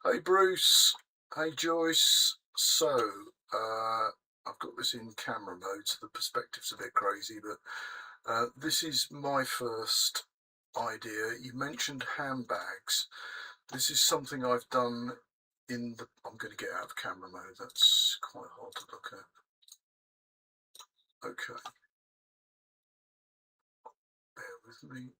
Hey Bruce, hey Joyce. So, I've got this in camera mode, so the perspective's a bit crazy, but this is my first idea. You mentioned handbags. This is something I've done in the. I'm going to get out of camera mode, that's quite hard to look at. Okay, bear with me.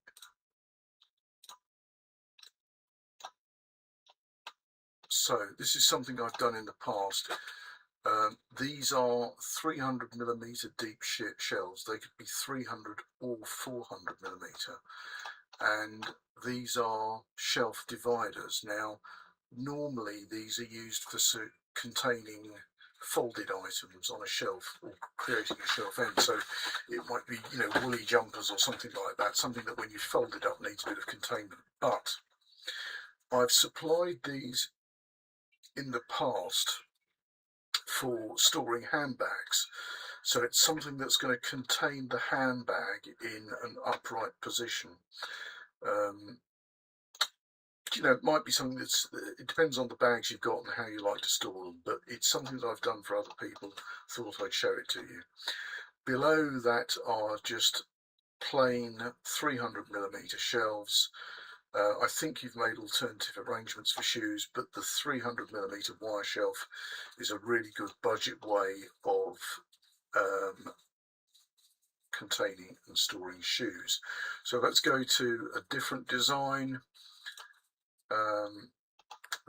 So, this is something I've done in the past. These are 300mm deep shells. They could be 300 or 400mm, and these are shelf dividers. Now, normally these are used for containing folded items on a shelf or creating a shelf end. So it might be, woolly jumpers or something like that, something that when you fold it up needs a bit of containment. But I've supplied these in the past for storing handbags. So it's something that's going to contain the handbag in an upright position. It might be something it depends on the bags you've got and how you like to store them, but it's something that I've done for other people. Thought I'd show it to you. Below that are just plain 300mm shelves. I think you've made alternative arrangements for shoes, but the 300mm wire shelf is a really good budget way of containing and storing shoes. So let's go to a different design.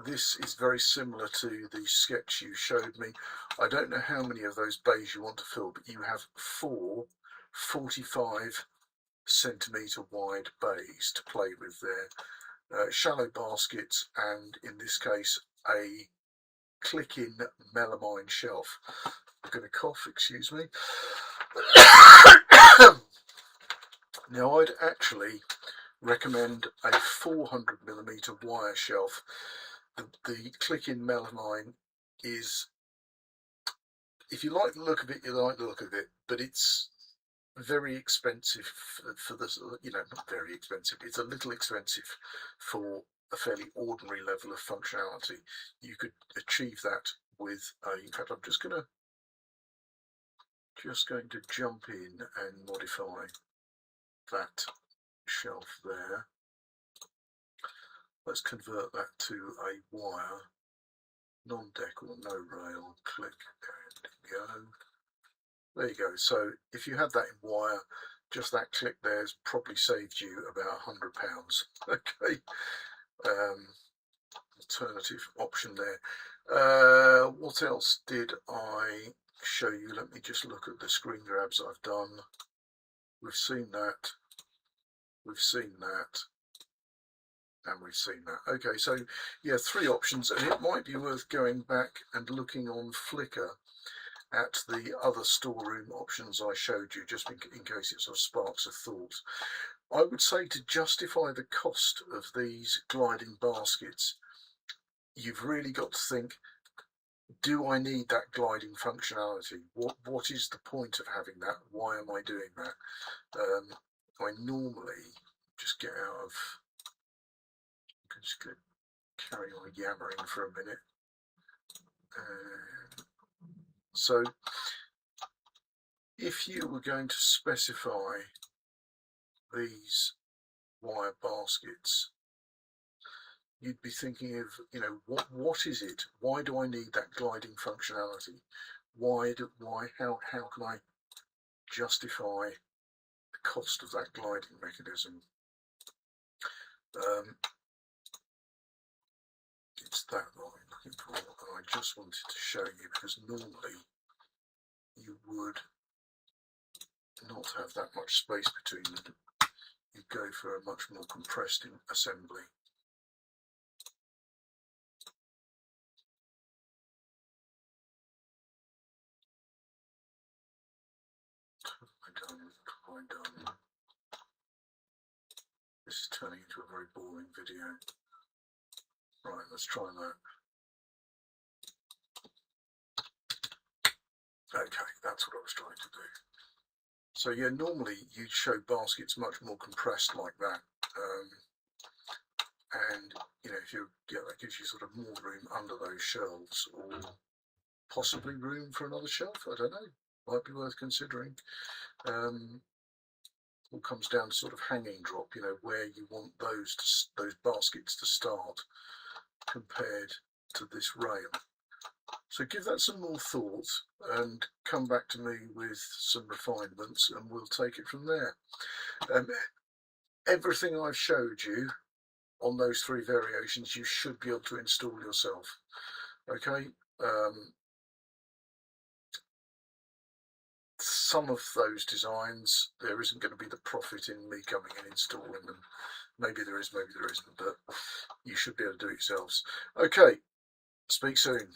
This is very similar to the sketch you showed me. I don't know how many of those bays you want to fill, but you have 4 45cm wide bays to play with there. Shallow baskets, and in this case a click-in melamine shelf. I'm going to cough, excuse me. Now, I'd actually recommend a 400mm wire shelf. The click-in melamine is, if you like the look of it, you like the look of it, but it's very expensive for this, not very expensive, it's a little expensive for a fairly ordinary level of functionality. You could achieve that with in fact, I'm just going to jump in and modify that shelf there. Let's convert that to a wire, non-deck or no rail, click and go. There you go. So if you had that in wire, just that click there's probably saved you about £100. Okay. Alternative option there. What else did I show you? Let me just look at the screen grabs I've done. We've seen that. We've seen that. And we've seen that. Okay, so yeah, 3 options, and it might be worth going back and looking on Flickr at the other storeroom options I showed you, just in case it sort of sparks a thought. I would say to justify the cost of these gliding baskets, you've really got to think, do I need that gliding functionality? What is the point of having that? Why am I doing that? I normally just get out of, I'm just going to carry on yammering for a minute. So if you were going to specify these wire baskets, you'd be thinking of, what is it? Why do I need that gliding functionality? How can I justify the cost of that gliding mechanism? It's that what I'm looking for, and I just wanted to show you, because normally you would not have that much space between them. You'd go for a much more compressed assembly. Done. This is turning into a very boring video. Right, let's try that. Okay, that's what I was trying to do. So yeah, normally you'd show baskets much more compressed like that, and if you that gives you sort of more room under those shelves, or possibly room for another shelf. I don't know, might be worth considering. All comes down to sort of hanging drop, where you want those baskets to start compared to this rail. So give that some more thought and come back to me with some refinements, and we'll take it from there. Everything I've showed you on those 3 variations you should be able to install yourself. Okay, some of those designs there isn't going to be the profit in me coming and installing them. Maybe there is, maybe there isn't, but you should be able to do it yourselves. Okay, speak soon.